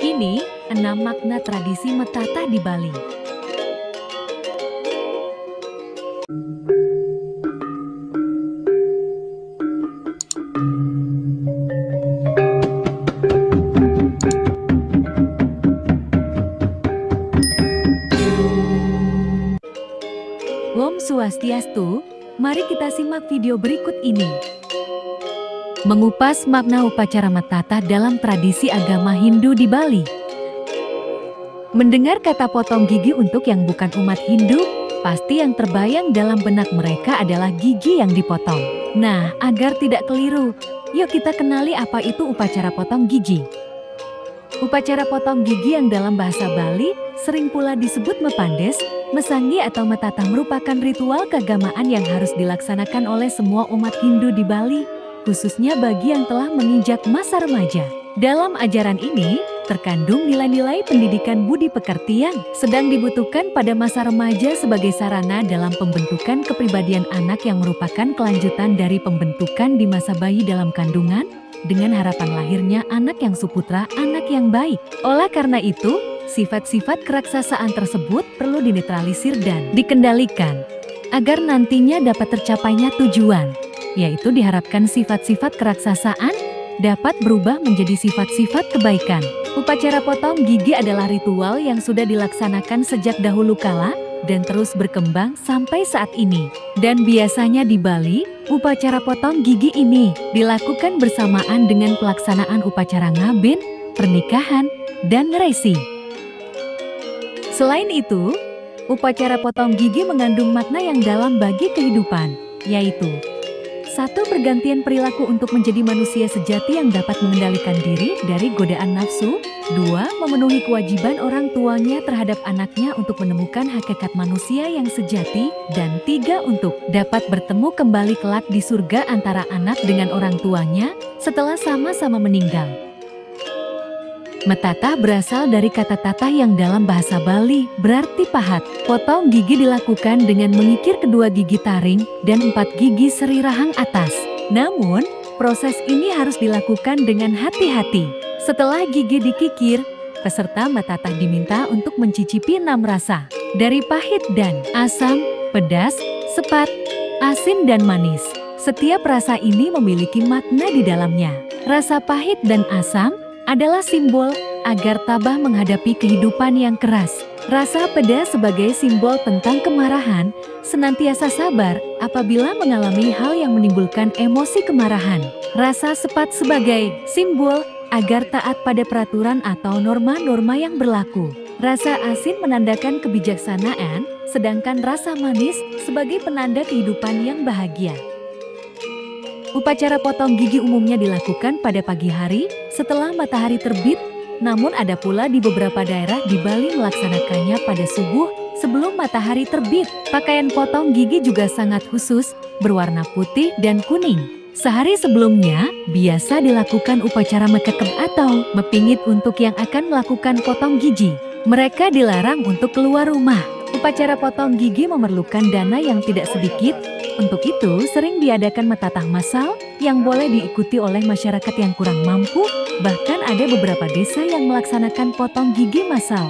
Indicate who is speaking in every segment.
Speaker 1: Ini 6 makna tradisi Metatah di Bali. Om Swastiastu, mari kita simak video berikut ini. Mengupas makna upacara Metatah dalam tradisi agama Hindu di Bali. Mendengar kata potong gigi untuk yang bukan umat Hindu, pasti yang terbayang dalam benak mereka adalah gigi yang dipotong. Nah, agar tidak keliru, yuk kita kenali apa itu upacara potong gigi. Upacara potong gigi yang dalam bahasa Bali sering pula disebut mepandes, mesangi atau metatah merupakan ritual keagamaan yang harus dilaksanakan oleh semua umat Hindu di Bali, khususnya bagi yang telah menginjak masa remaja. Dalam ajaran ini, terkandung nilai-nilai pendidikan budi pekerti yang sedang dibutuhkan pada masa remaja sebagai sarana dalam pembentukan kepribadian anak yang merupakan kelanjutan dari pembentukan di masa bayi dalam kandungan, dengan harapan lahirnya anak yang suputra, anak yang baik. Oleh karena itu, sifat-sifat keraksasaan tersebut perlu dinetralisir dan dikendalikan, agar nantinya dapat tercapainya tujuan, yaitu diharapkan sifat-sifat keraksasaan dapat berubah menjadi sifat-sifat kebaikan. Upacara potong gigi adalah ritual yang sudah dilaksanakan sejak dahulu kala dan terus berkembang sampai saat ini. Dan biasanya di Bali, upacara potong gigi ini dilakukan bersamaan dengan pelaksanaan upacara ngabin, pernikahan, dan ngeresi. Selain itu, upacara potong gigi mengandung makna yang dalam bagi kehidupan, yaitu 1. Pergantian perilaku untuk menjadi manusia sejati yang dapat mengendalikan diri dari godaan nafsu. 2. Memenuhi kewajiban orang tuanya terhadap anaknya untuk menemukan hakikat manusia yang sejati. Dan 3. Untuk dapat bertemu kembali kelak di surga antara anak dengan orang tuanya setelah sama-sama meninggal. Metatah berasal dari kata tatah yang dalam bahasa Bali berarti pahat. Potong gigi dilakukan dengan mengikir kedua gigi taring dan 4 gigi seri rahang atas. Namun, proses ini harus dilakukan dengan hati-hati. Setelah gigi dikikir, peserta metatah diminta untuk mencicipi 6 rasa, dari pahit dan asam, pedas, sepat, asin dan manis. Setiap rasa ini memiliki makna di dalamnya. Rasa pahit dan asam adalah simbol agar tabah menghadapi kehidupan yang keras. Rasa pedas sebagai simbol tentang kemarahan, senantiasa sabar apabila mengalami hal yang menimbulkan emosi kemarahan. Rasa sepat sebagai simbol agar taat pada peraturan atau norma-norma yang berlaku. Rasa asin menandakan kebijaksanaan, sedangkan rasa manis sebagai penanda kehidupan yang bahagia. Upacara potong gigi umumnya dilakukan pada pagi hari setelah matahari terbit, namun ada pula di beberapa daerah di Bali melaksanakannya pada subuh sebelum matahari terbit. Pakaian potong gigi juga sangat khusus, berwarna putih dan kuning. Sehari sebelumnya, biasa dilakukan upacara mekekep atau mepingit untuk yang akan melakukan potong gigi. Mereka dilarang untuk keluar rumah. Upacara potong gigi memerlukan dana yang tidak sedikit. Untuk itu, sering diadakan metatah massal yang boleh diikuti oleh masyarakat yang kurang mampu, bahkan ada beberapa desa yang melaksanakan potong gigi massal.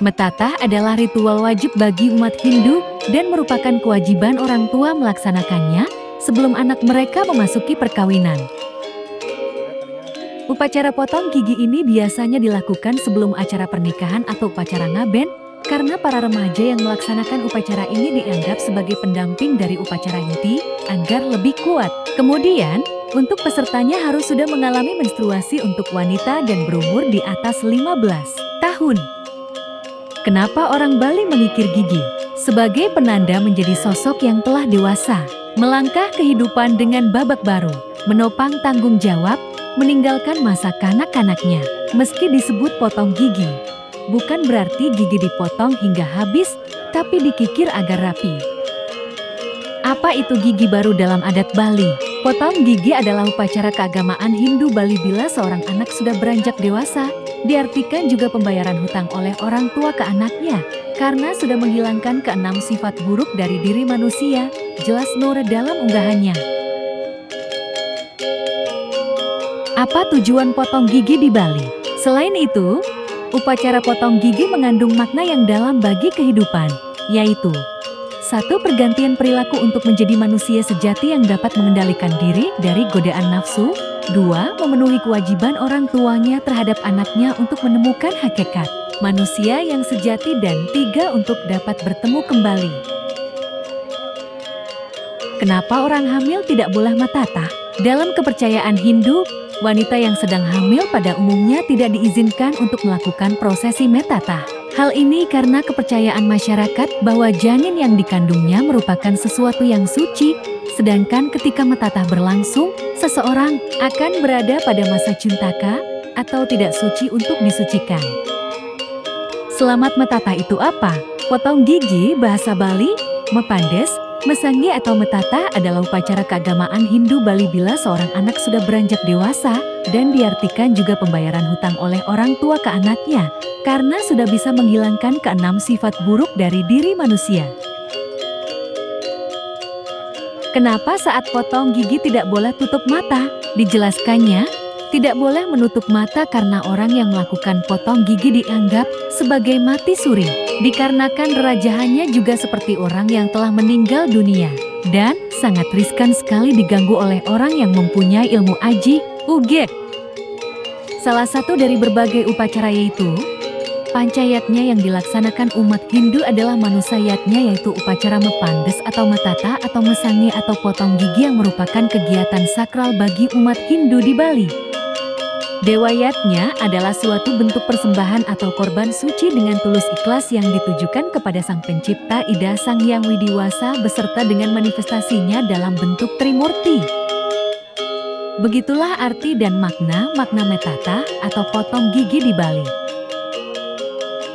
Speaker 1: Metatah adalah ritual wajib bagi umat Hindu dan merupakan kewajiban orang tua melaksanakannya sebelum anak mereka memasuki perkawinan. Upacara potong gigi ini biasanya dilakukan sebelum acara pernikahan atau upacara ngaben, karena para remaja yang melaksanakan upacara ini dianggap sebagai pendamping dari upacara inti agar lebih kuat. Kemudian, untuk pesertanya harus sudah mengalami menstruasi untuk wanita dan berumur di atas 15 tahun. Kenapa orang Bali mengikir gigi? Sebagai penanda menjadi sosok yang telah dewasa, melangkah kehidupan dengan babak baru, menopang tanggung jawab, meninggalkan masa kanak-kanaknya. Meski disebut potong gigi, bukan berarti gigi dipotong hingga habis, tapi dikikir agar rapi. Apa itu gigi baru dalam adat Bali? Potong gigi adalah upacara keagamaan Hindu Bali bila seorang anak sudah beranjak dewasa. Diartikan juga pembayaran hutang oleh orang tua ke anaknya, karena sudah menghilangkan keenam sifat buruk dari diri manusia, jelas Nur dalam unggahannya. Apa tujuan potong gigi di Bali? Selain itu, upacara potong gigi mengandung makna yang dalam bagi kehidupan, yaitu 1. Pergantian perilaku untuk menjadi manusia sejati yang dapat mengendalikan diri dari godaan nafsu. 2. Memenuhi kewajiban orang tuanya terhadap anaknya untuk menemukan hakikat manusia yang sejati. Dan 3. Untuk dapat bertemu kembali. Kenapa orang hamil tidak boleh metatah? Dalam kepercayaan Hindu, wanita yang sedang hamil pada umumnya tidak diizinkan untuk melakukan prosesi metatah. Hal ini karena kepercayaan masyarakat bahwa janin yang dikandungnya merupakan sesuatu yang suci, sedangkan ketika metatah berlangsung, seseorang akan berada pada masa cuntaka atau tidak suci untuk disucikan. Selamat metatah itu apa? Potong gigi bahasa Bali, mepandes, mesangi atau metatah adalah upacara keagamaan Hindu Bali bila seorang anak sudah beranjak dewasa dan diartikan juga pembayaran hutang oleh orang tua ke anaknya karena sudah bisa menghilangkan keenam sifat buruk dari diri manusia. Kenapa saat potong gigi tidak boleh tutup mata? Dijelaskannya, tidak boleh menutup mata karena orang yang melakukan potong gigi dianggap sebagai mati suri. Dikarenakan rerajahannya juga seperti orang yang telah meninggal dunia dan sangat riskan sekali diganggu oleh orang yang mempunyai ilmu aji, ugek. Salah satu dari berbagai upacara yaitu pancayatnya yang dilaksanakan umat Hindu adalah manusayatnya yaitu upacara mepandes atau metata atau mesangi atau potong gigi yang merupakan kegiatan sakral bagi umat Hindu di Bali. Dewayatnya adalah suatu bentuk persembahan atau korban suci dengan tulus ikhlas yang ditujukan kepada Sang Pencipta Ida Sang Hyang Widiwasa beserta dengan manifestasinya dalam bentuk Trimurti. Begitulah arti dan makna metata atau potong gigi di Bali.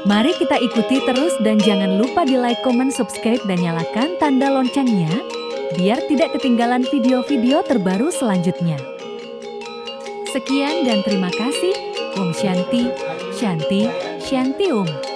Speaker 1: Mari kita ikuti terus dan jangan lupa di like, comment, subscribe dan nyalakan tanda loncengnya biar tidak ketinggalan video-video terbaru selanjutnya. Sekian dan terima kasih. Om Shanti, Shanti, Shanti Om.